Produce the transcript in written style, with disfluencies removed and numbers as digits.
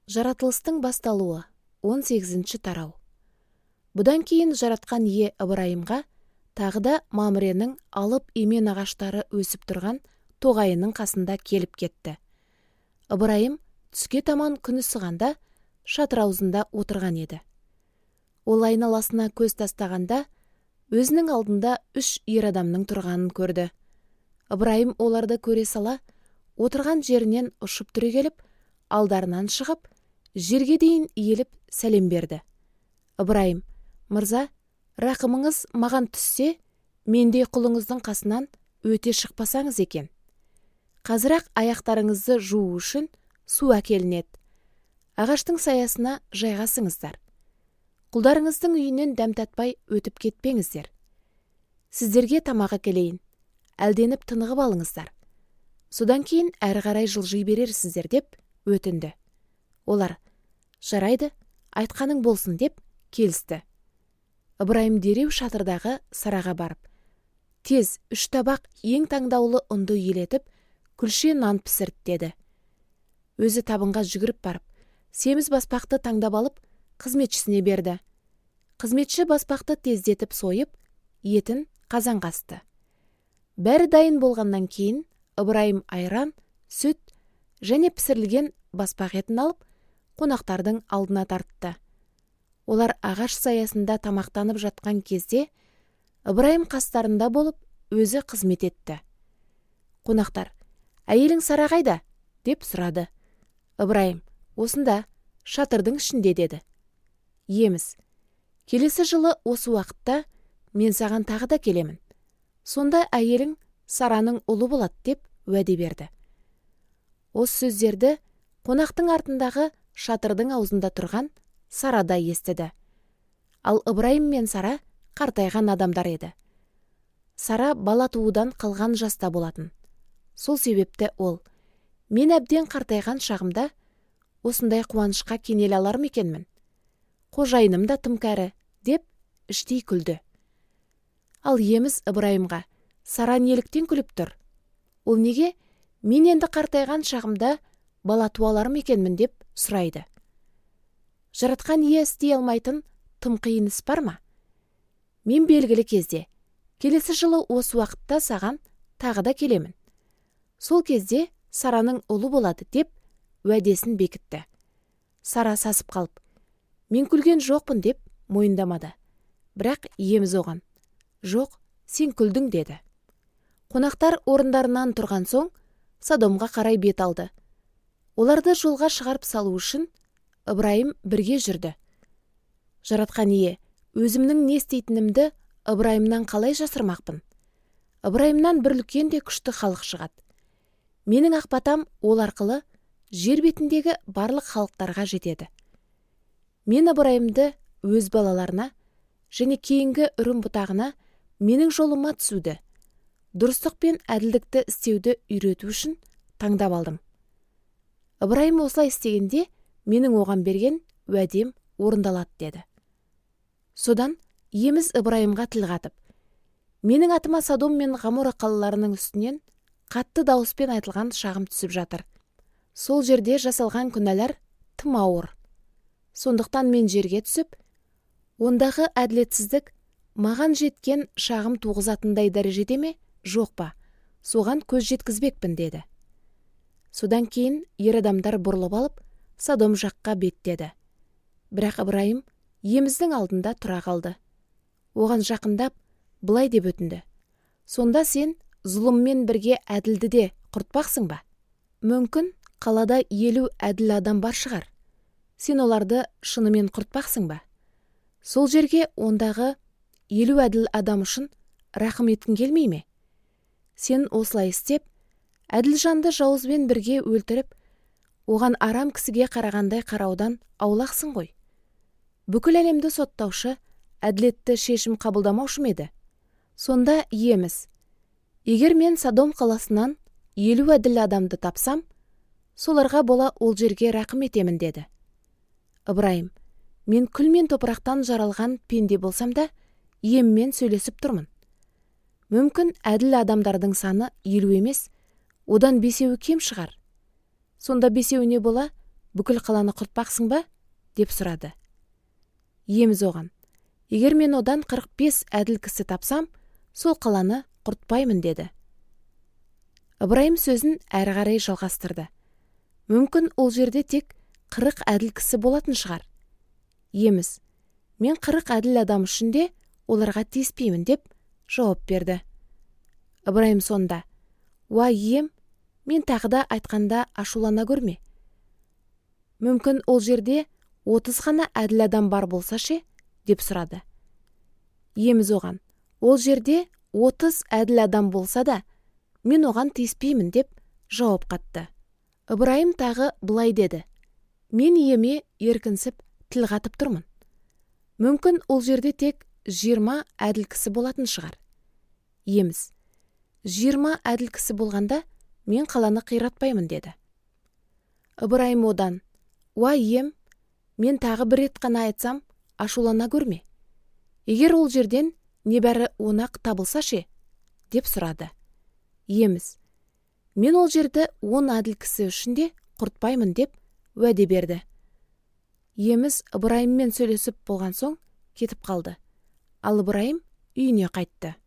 Жаратылыстың басталуы 18-ші тарау. Бұдан кейін жаратқан ие Ыбырайымға тағы да Мамыренің алып емен ағаштары өсіп тұрған тоғайының қасында келіп кетті. Ыбырайым түске таман күн ысығанда шатыр аузында отырған еді. Ол айналасына көз тастағанда өзінің алдында 3 ер адамның тұрғанын көрді. Ыбырайым оларды көре сала отырған жерінен ұшып түрегеліп, алдарынан шығып, жерге дейін иіліп сәлем берді. Ыбырайым: «Мырза, рақымыңыз маған түссе, мендей құлыңыздың қасынан өте шықпасаңыз екен. Қазір-ақ аяқтарыңызды жуу үшін су әкелінеді. Ағаштың саясына жайғасыңыздар. Құлдарыңыздың үйінен дәм татпай өтіп кетпеңіздер. Сіздерге тамақ әкелейін, әлденіп тынығып алыңыздар. Содан кейін әрі қарай жылжи берерсіздер» деп өтінді. Олар: «Жарайды, айтқаның болсын» деп келісті. Ыбырайым дереу шатырдағы сараға барып, тез 3 табақ ең таңдаулы ұнды елетіп, күлше нан пісірт деді. Өзі табынға жүгіріп барып, семіз баспақты таңдап алып, қызметшісіне берді. Қызметші баспақты тездетіп сойып, етін қазанға асты. Бәрі дайын болғаннан кейін Ыбырайым айран, сүт және пісірілген баспақ етін алып, қонақтардың алдына тартты. Олар ағаш саясында тамақтанып жатқан кезде Ыбырайым қастарында болып, өзі қызмет етті. Қонақтар: «Әйелің Сара қайда?» деп сұрады. Ыбырайым: «Осында, шатырдың ішінде» деді. «Еміс, келесі жылы осы уақытта мен саған тағы да келемін. Сонда әйелің Сараның ұлы болады» деп уәде берді. Осы сөздерді қонақтың артындағы шатырдың аузында тұрған Сара да естіді. Ал Ыбырайым мен Сара қартайған адамдар еді. Сара бала туудан қалған жаста болатын. Сол себепті ол: «Мен әбден қартайған шағымда осындай қуанышқа кенеле алар ма екенмін? Қожайыным да тым кәрі» деп іштей күлді. Ал еміз Ыбырайымға: «Сара неліктен күліп тұр? Ол неге мен енді қартайған шағымда бала туа алар ма екенмін?» деп сұрайды. «Жаратқан ие істей алмайтын тым қиын іс бар ма? Мен белгілі кезде, келесі жылы осы уақытта саған тағы да келемін. Сол кезде Сараның ұлы болады» деп уәдесін бекітті. Сара сасып қалып, «Мен күлген жоқпын» деп мойындамады. Бірақ еміз оған: «Жоқ, сен күлдің» деді. Қонақтар орындарынан тұрған соң Содомға қарай бет алды. Оларды жолға шығарып салу үшін Ыбырайым бірге жүрді. Жаратқан ие, өзімнің не істейтінімді Ыбырайымнан қалай жасырмақпын? Ыбырайымнан бір үлкен де күшті халық шығады. Менің ақбатам ол арқылы жер бетіндегі барлық халықтарға жетеді. Мен Ыбырайымды өз балаларына және кейінгі үрім бұтағына менің жолыма түсуді, дұрыстық пен әділдікті істеуді үйрету үшін таңдап алдым. Ыбырайым осылай істегенде менің оған берген уәдем орындалады» деді. Содан еміз Ыбырайымға тіл қатып: «Менің атыма Содом мен Ғамора қалаларының үстінен қатты дауыспен айтылған шағым түсіп жатыр. Сол жерде жасалған күнәлар тым ауыр. Сондықтан мен жерге түсіп, ондағы әділетсіздік маған жеткен шағым туғызатындай дәрежеде ме, жоқ па, соған көз жеткізбекпін» деді. Содан кейін ер адамдар бұрылып алып, Содом жаққа беттеді. Бірақ Ыбырайым еміздің алдында тұра қалды. Оған жақындап, былай деп өтінді: «Сонда сен зұлыммен бірге әділді де құртпақсың ба? Мүмкін қалада 50 әділ адам бар шығар. Сен оларды шынымен құртпақсың ба? Сол жерге ондағы 50 әділ адам үшін рақым еткің келмей ме? Сен осылай істеп, әділ жанды жауызбен бірге өлтіріп, оған арам кісіге қарағандай қараудан аулақсың ғой. Бүкіл әлемді соттаушы әділетті шешім қабылдамаушы ма еді? Сонда еміз: егер мен Содом қаласынан 50 әділ адамды тапсам, соларға бола ол жерге рақым етемін» деді. Ыбырайым: «Мен күл мен топырақтан жаралған пенде болсам да, еммен сөйлесіп тұрмын. Мүмкін әділ адамдардың саны 50 емес, одан 5-еуі кем шығар. Сонда 5-еуіне бола бүкіл қаланы құртпақсың ба? Деп сұрады. Иеміз оған: егер мен одан 45 әділ кісі тапсам, сол қаланы құртпаймын деді. Ыбырайым сөзін әрі қарай жалғастырды. Мүмкін ол жерде тек 40 әділ кісі болатын шығар. Иеміз: мен 40 әділ адам үшін де оларға тиіспеймін деп жауап берді. Ыбырайым сонда: уа ием, мен тағы да айтқанда ашулана көрме. Мүмкін ол жерде 30 ғана әділ адам бар болса ше? Деп сұрады. Иеміз оған: ол жерде 30 әділ адам болса да, мен оған тиіспеймін деп жауап қатты. Ыбырайым тағы былай деді: мен иеме еркінсіп тіл қатып тұрмын. Мүмкін ол жерде тек 20 әділ кісі болатын шығар. Иеміз: 20 әділ кісі болғанда мен қаланы қиратпаймын деді. Ыбырайым одан: уа ием, мен тағы бір рет қана айтсам, ашулана көрме. Егер ол жерден небәрі 10-ақ табылса ше? Деп сұрады. Иеміз: мен ол жерді 10 әділ кісі үшін де құртпаймын деп уәде берді. Иеміз Ыбырайыммен сөйлесіп болған соң кетіп қалды. Ал Ыбырайым үйіне қайтты.